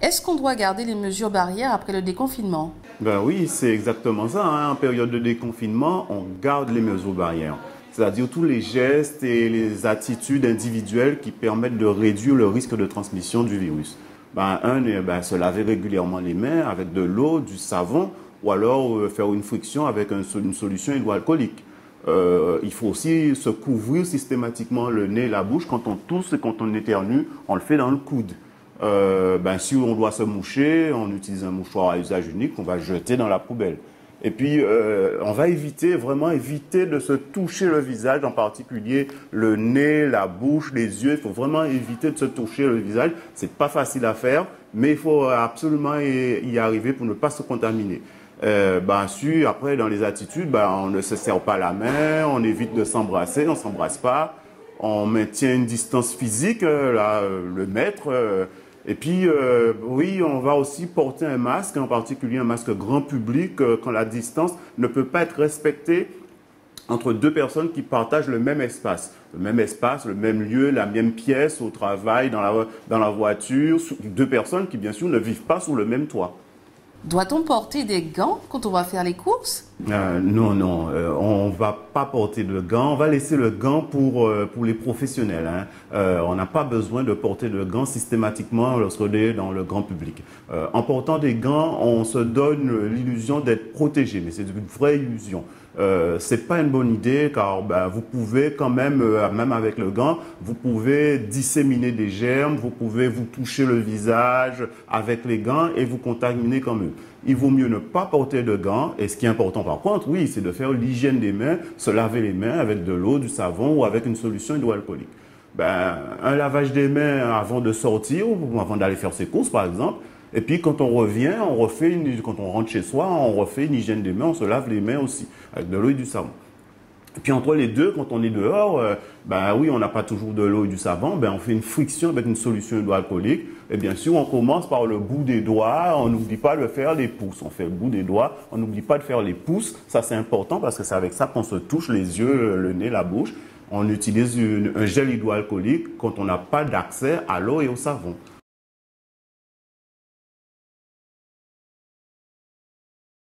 Est-ce qu'on doit garder les mesures barrières après le déconfinement? Ben oui, c'est exactement ça, hein. En période de déconfinement, on garde les mesures barrières. C'est-à-dire tous les gestes et les attitudes individuelles qui permettent de réduire le risque de transmission du virus. Se laver régulièrement les mains avec de l'eau, du savon, ou alors faire une friction avec une solution hydroalcoolique. Il faut aussi se couvrir systématiquement le nez et la bouche. Quand on tousse et quand on éternue, on le fait dans le coude. Si on doit se moucher, on utilise un mouchoir à usage unique qu'on va jeter dans la poubelle. Et puis, on va vraiment éviter de se toucher le visage, en particulier le nez, la bouche, les yeux. Il faut vraiment éviter de se toucher le visage. C'est pas facile à faire, mais il faut absolument y arriver pour ne pas se contaminer. Après, dans les attitudes, on ne se serre pas la main, on évite de s'embrasser, on ne s'embrasse pas, on maintient une distance physique, le mètre. Et puis, oui, on va aussi porter un masque, en particulier un masque grand public, quand la distance ne peut pas être respectée entre deux personnes qui partagent le même espace. Le même lieu, la même pièce, au travail, dans la voiture, deux personnes qui, bien sûr, ne vivent pas sous le même toit. Doit-on porter des gants quand on va faire les courses? Non, on ne va pas porter de gants. On va laisser le gant pour les professionnels, hein. On n'a pas besoin de porter de gants systématiquement lorsqu'on est dans le grand public. En portant des gants, on se donne l'illusion d'être protégé, mais c'est une vraie illusion. C'est pas une bonne idée car vous pouvez quand même, même avec le gant, vous pouvez disséminer des germes, vous pouvez vous toucher le visage avec les gants et vous contaminer quand même. Il vaut mieux ne pas porter de gants et ce qui est important par contre, oui, c'est de faire l'hygiène des mains, se laver les mains avec de l'eau, du savon ou avec une solution hydroalcoolique. Un lavage des mains avant de sortir ou avant d'aller faire ses courses par exemple. Et puis quand on revient, quand on rentre chez soi, on refait une hygiène des mains, on se lave les mains aussi, avec de l'eau et du savon. Et puis entre les deux, quand on est dehors, oui, on n'a pas toujours de l'eau et du savon, on fait une friction avec une solution hydroalcoolique. Et bien sûr, on commence par le bout des doigts, on n'oublie pas de faire les pouces. On fait le bout des doigts, on n'oublie pas de faire les pouces. Ça, c'est important parce que c'est avec ça qu'on se touche les yeux, le nez, la bouche. On utilise un gel hydroalcoolique quand on n'a pas d'accès à l'eau et au savon.